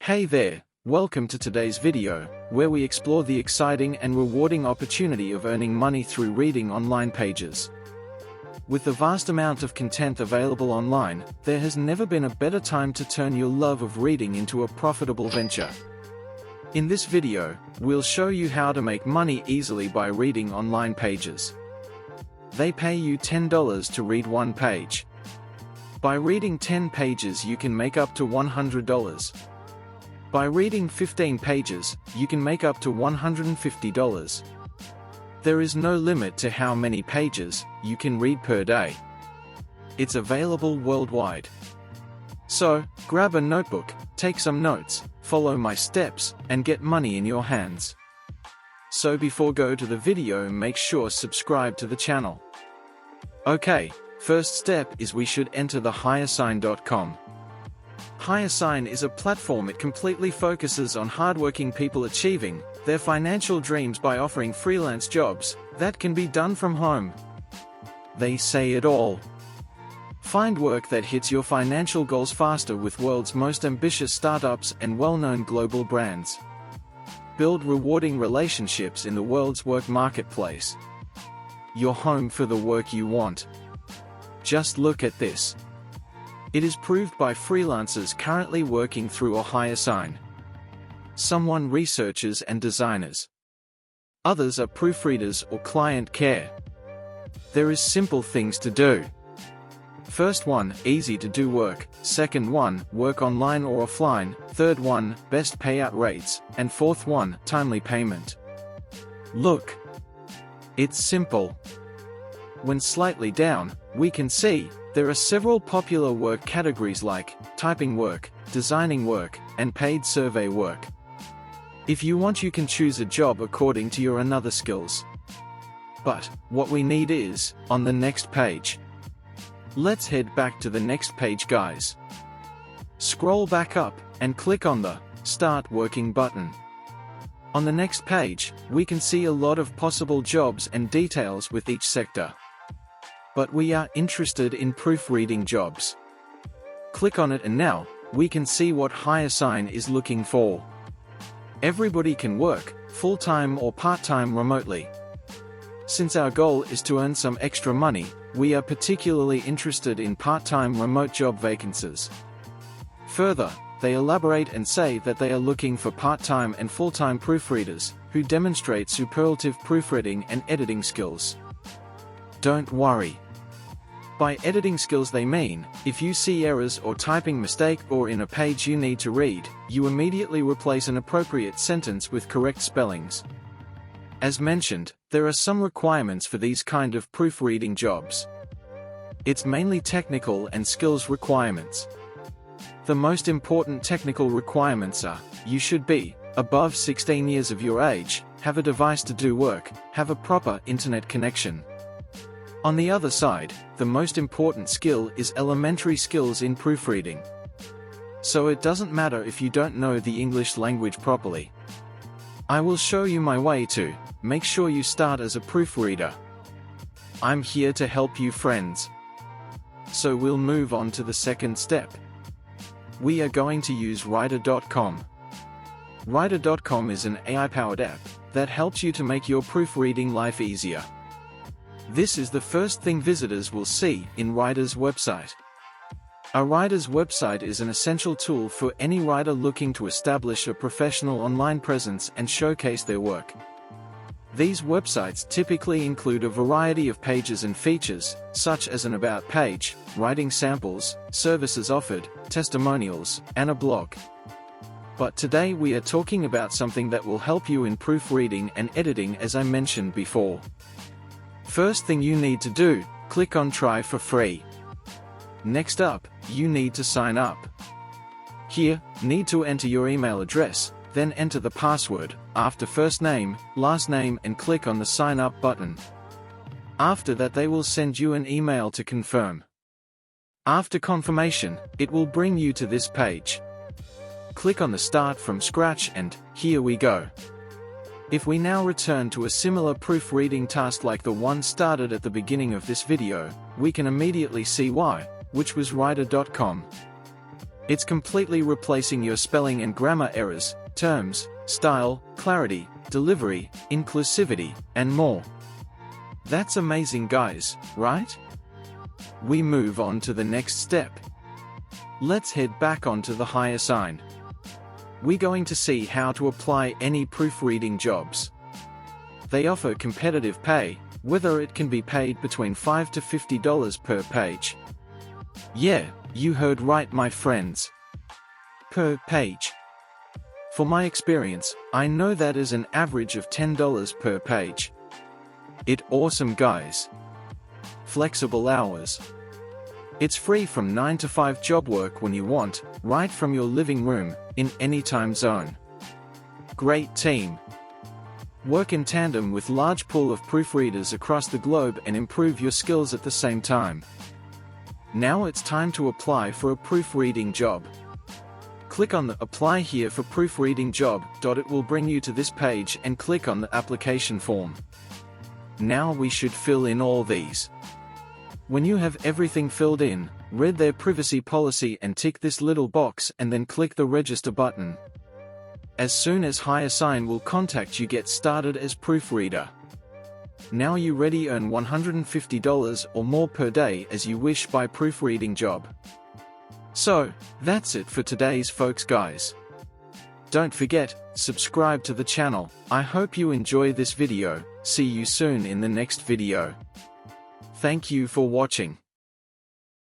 Hey there, welcome to today's video, where we explore the exciting and rewarding opportunity of earning money through reading online pages. With the vast amount of content available online, there has never been a better time to turn your love of reading into a profitable venture. In this video, we'll show you how to make money easily by reading online pages. They pay you $10 to read one page. By reading 10 pages you can make up to $100. By reading 15 pages, you can make up to $150. There is no limit to how many pages you can read per day. It's available worldwide. So, grab a notebook, take some notes, follow my steps, and get money in your hands. So before go to the video, make sure subscribe to the channel. Okay, first step is we should enter the Hiresign.com. Hiresign is a platform. It completely focuses on hardworking people achieving their financial dreams by offering freelance jobs that can be done from home. They say it all. Find work that hits your financial goals faster with world's most ambitious startups and well-known global brands. Build rewarding relationships in the world's work marketplace. Your home for the work you want. Just look at this. It is proved by freelancers currently working through a Hiresign. Someone researchers and designers. Others are proofreaders or client care. There is simple things to do. First one, easy to do work. Second one, work online or offline. Third one, best payout rates. And fourth one, timely payment. Look. It's simple. When slightly down, we can see there are several popular work categories like typing work, designing work, and paid survey work. If you want, you can choose a job according to your other skills. But what we need is on the next page. Let's head back to the next page, guys. Scroll back up and click on the Start Working button. On the next page, we can see a lot of possible jobs and details with each sector. But we are interested in proofreading jobs. Click on it and now, we can see what Hiresign is looking for. Everybody can work, full-time or part-time remotely. Since our goal is to earn some extra money, we are particularly interested in part-time remote job vacancies. Further, they elaborate and say that they are looking for part-time and full-time proofreaders, who demonstrate superlative proofreading and editing skills. Don't worry. By editing skills they mean, if you see errors or typing mistake or in a page you need to read, you immediately replace an appropriate sentence with correct spellings. As mentioned, there are some requirements for these kind of proofreading jobs. It's mainly technical and skills requirements. The most important technical requirements are, you should be above 16 years of your age, have a device to do work, have a proper internet connection. On the other side, the most important skill is elementary skills in proofreading. So it doesn't matter if you don't know the English language properly. I will show you my way to make sure you start as a proofreader. I'm here to help you, friends. So we'll move on to the second step. We are going to use Writer.com. Writer.com is an AI-powered app that helps you to make your proofreading life easier. This is the first thing visitors will see in Writer's website. A writer's website is an essential tool for any writer looking to establish a professional online presence and showcase their work. These websites typically include a variety of pages and features, such as an about page, writing samples, services offered, testimonials, and a blog. But today we are talking about something that will help you in proofreading and editing, as I mentioned before. First thing you need to do, click on Try for free. Next up, you need to sign up. Here, need to enter your email address, then enter the password, after first name, last name, and click on the Sign Up button. After that they will send you an email to confirm. After confirmation, it will bring you to this page. Click on the Start from Scratch and, here we go. If we now return to a similar proofreading task like the one started at the beginning of this video, we can immediately see why, which was Writer.com. It's completely replacing your spelling and grammar errors, terms, style, clarity, delivery, inclusivity, and more. That's amazing, guys, right? We move on to the next step. Let's head back onto the Hiresign. We're going to see how to apply any proofreading jobs. They offer competitive pay, whether it can be paid between $5 to $50 per page. Yeah, you heard right, my friends. Per page. For my experience, I know that is an average of $10 per page. It's awesome, guys. Flexible hours. It's free from 9 to 5 job work when you want, right from your living room, in any time zone. Great team. Work in tandem with large pool of proofreaders across the globe and improve your skills at the same time. Now it's time to apply for a proofreading job. Click on the Apply Here for Proofreading Job. It will bring you to this page and click on the application form. Now we should fill in all these. When you have everything filled in, read their privacy policy and tick this little box and then click the register button. As soon as Hiresign will contact you, get started as proofreader. Now you ready earn $150 or more per day as you wish by proofreading job. So, that's it for today's folks, guys. Don't forget, subscribe to the channel. I hope you enjoy this video. See you soon in the next video. Thank you for watching.